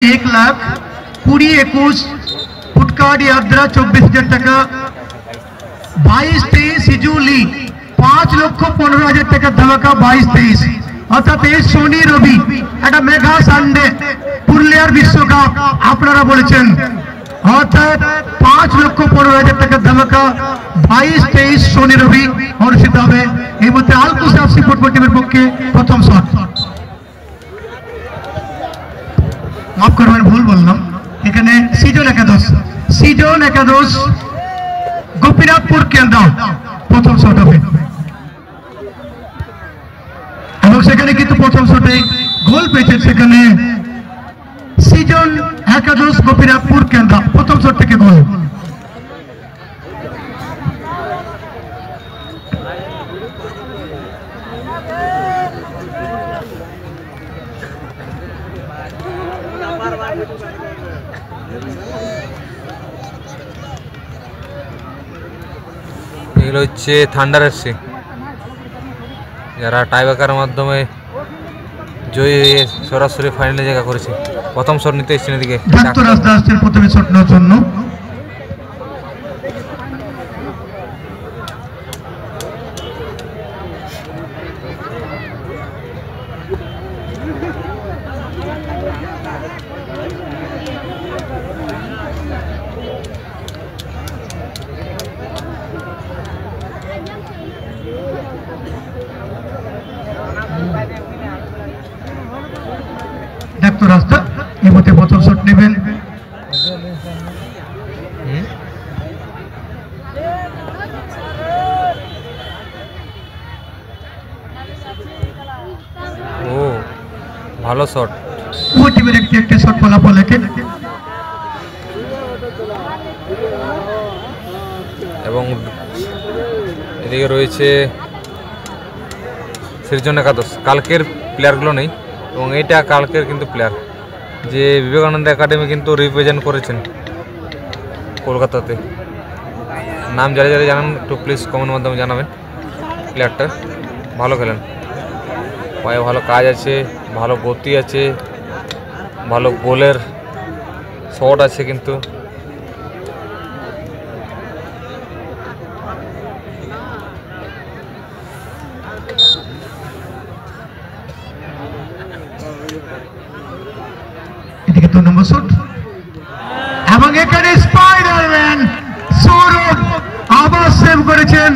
1,20,21 फुटकार्ड यात्रा 24,000 টাকা 22-23 হিজুলি 5,15,000 টাকা ধামাকা 22-23 অর্থাৎ এই শনি রবি একটা মেগা সানডে পুরুলিয়ার বিশ্বকাপ আপনারা বলেছেন অর্থাৎ 5,15,000 টাকা ধামাকা 22-23 শনি রবি অনুষ্ঠিত হবে। এই মধ্যে আলকুস এফসি ফুটবল টিমের পক্ষে প্রথম শট মাফ করবেন ভুল বললাম এখানে সিজন একাদশ গোপীনাথপুর কেন্দ্র প্রথম শট হবে এবং সেখানে কিন্তু প্রথম শটে গোল পেয়েছেন সেখানে সিজন একাদশ গোপীনাথপুর কেন্দ্র প্রথম শট থেকে গোল। এগুলো হচ্ছে থান্ডার এফসি যারা টাইব্রেকারের মাধ্যমে জয়ী হয়ে সরাসরি ফাইনালে জায়গা করেছে। প্রথম শট নিতে এসেছেন এদিকে প্রথমে শট নেওয়ার জন্য রাস্তা এই মধ্যে প্রথম শট নেবেন ও ভালো শট ওই টিমের একটি শট ফলাফল লেখেন এবং এদিকে রয়েছে সৃজন একাদশ কালকের প্লেয়ারগুলো নেই এবং এইটা কালকের কিন্তু প্লেয়ার যে বিবেকানন্দ একাডেমি কিন্তু রিপ্রেজেন্ট করেছেন কলকাতাতে। নাম যারা যারা জানান একটু প্লিজ কমেন্ট মাধ্যমে জানাবেন। প্লেয়ারটা ভালো খেলেন, পায়ে ভালো কাজ আছে, ভালো গতি আছে, ভালো গোলের শট আছে কিন্তু এবং এখানে স্পাইডারম্যান সৌরভ আবার সেভ করেছেন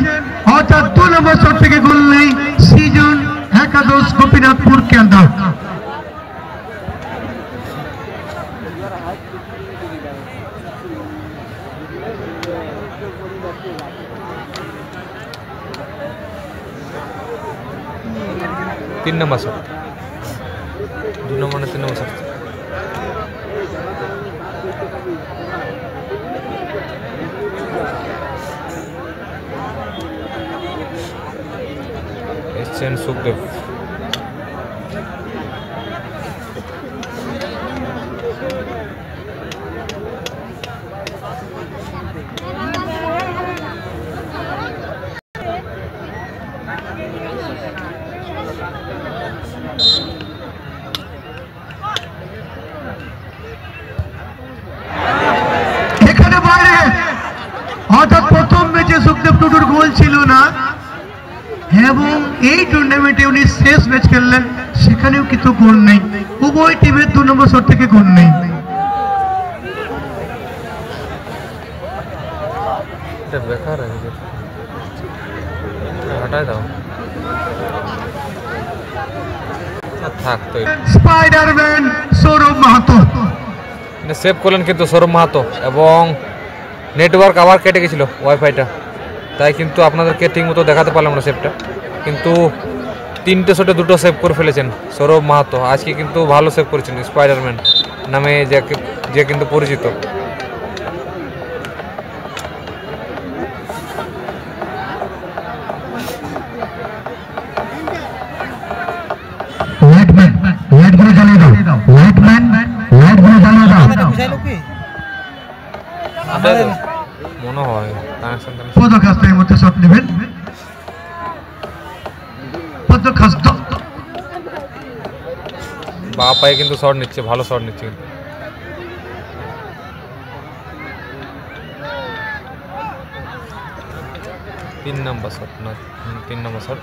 অর্থাৎ 2 নম্বর শট থেকে গোল নেই সিজন একাদশ গোপীনাথপুর কেন্দ্র। তিন নম্বর শট 2 নম্বর 3 নম্বর শট এসছেন সুখদেব। এখানে বাইরে অর্থাৎ প্রথম ম্যাচে সুখদেব টুডুর গোল ছিল না এবং এই টুর্নামেন্টে উনি শেষ ম্যাচ খেললেন সেখানেও কিন্তু গোল নেই। উভয় টিমের 2 নম্বর শট থেকে গোল নেই। বেকার হটাই দাও থাকতো। স্পাইডারম্যান সৌরভ মাহাতো সেভ করলেন কিন্তু সৌরভ মাহাতো এবং নেটওয়ার্ক আবার কেটে গেছিল ওয়াইফাইটা, তাই কিন্তু আপনাদেরকে ঠিক মতো দেখাতে পারলাম না সেভটা। কিন্তু 3টে শটে 2টো সেভ করে ফেলেছেন সৌরভ মাহাতো। আজকে কিন্তু ভালো সেভ করেছেন স্পাইডারম্যান নামে যে কিন্তু পরিচিত। মনে হয় পদখাস্তের মধ্যে শট নেবেন পদখাস্ত বা পায়ে কিন্তু শট নিচ্ছে, ভালো শট নিচ্ছে। 3 নম্বর শট না 3 নম্বর শট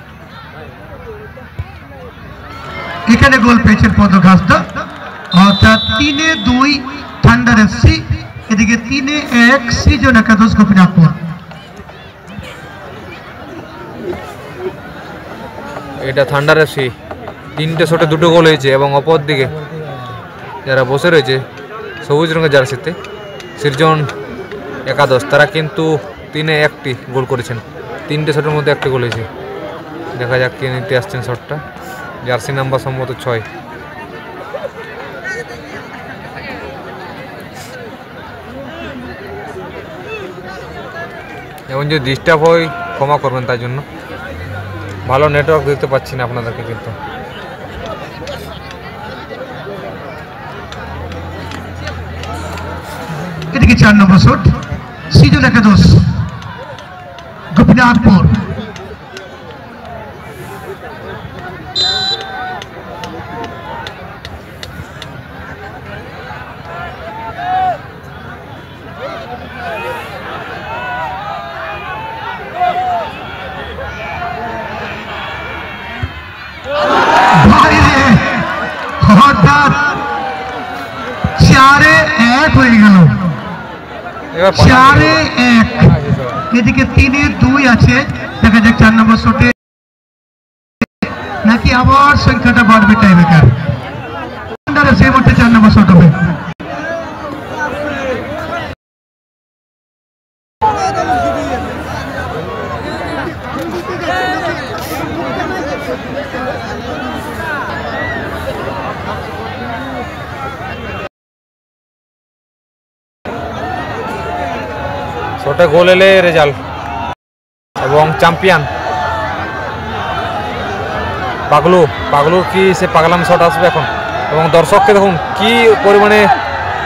এখানে গোল পেয়েছেন পদঘাস্ত অর্থাৎ 3-2 থান্ডার এফসি এদিকে 3-1 সৃজন একাদশ গোপীনাথপুর এটা থান্ডার এফসি 3টে শটে 2টো গোল হয়েছে এবং অপর দিকে যারা বসে রয়েছে সবুজ রঙের জার্সিতে সৃজন একাদশ তারা কিন্তু 3-1টি গোল করেছেন 3টে শটের মধ্যে 1টি গোল হয়েছে দেখা যাক কে নিতে আসছেন শটটা জার্সি নাম্বার সম্ভবত 6 এবং যদি ডিস্টার্ব হয় ক্ষমা করবেন তার জন্য ভালো নেটওয়ার্ক দেখতে পাচ্ছি না আপনাদেরকে কিন্তু এদিকে 4 নম্বর শট সৃজন একাদশ গোপীনাথপুর হঠাৎ 4-1 হয়ে গেল 4-1 এদিকে 3-2 আছে দেখা যাক 4 নম্বর শটে নাকি আবার সংখ্যাটা বাড়বে টাইব্রেকার সেই মুহূর্তে 4 নম্বর শট হবে শটে গোল এলে রেজাল্ট এবং চ্যাম্পিয়ন পাগলু কি সে পাগলামি শট আসবে এখন এবং দর্শককে দেখুন কি পরিমাণে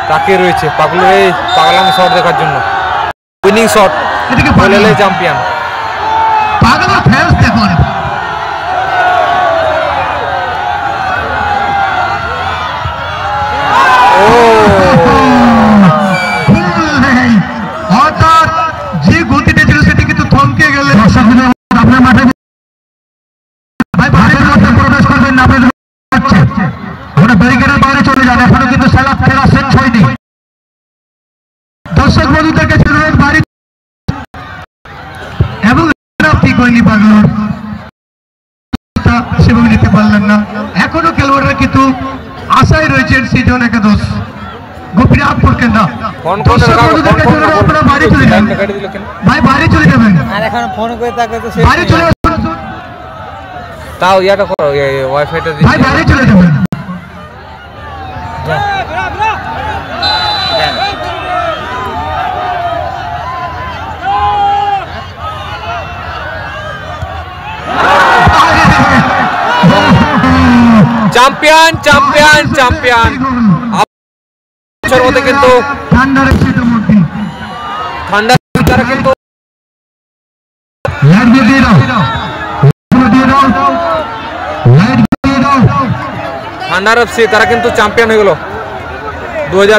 তাকিয়ে রয়েছে পাগলুর এই পাগলামি শট দেখার জন্য উইনিং শট গোল এলে চ্যাম্পিয়ন পাগলা ফ্যান্স দেখুন যে গতিতে ছিল সেটি কিন্তু থমকে গেলে আপনার মাঠে প্রবেশ করবেন না আপনার ব্যারিকেডের বাইরে চলে যান এখনো কিন্তু খেলা শেষ হয়নি দর্শক বন্ধুদের কাছে বাড়ি এবং ঠিক হয়নি বাংলার সেভাবে নিতে পারলেন না এখনো খেলোয়াড়রা কিন্তু আশায় রয়েছেন সৃজন একাদশ গোপীনাথপুর কেন্দ্র আপনারা বাড়ি চলে যান ভাই বাড়ি চলে যাবেন আর এখন ফোন করে তাকে তো বাড়ি চলে আসুন তাও ইয়াটা করো ওয়াইফাইটা দিই ভাই বাড়ি চলে যাবেন চ্যাম্পিয়ন চ্যাম্পিয়ন চ্যাম্পিয়ন মধ্যে কিন্তু ঠান্ডার তারা কিন্তু থান্ডার এফসি তারা কিন্তু চ্যাম্পিয়ন হয়ে গেল 2000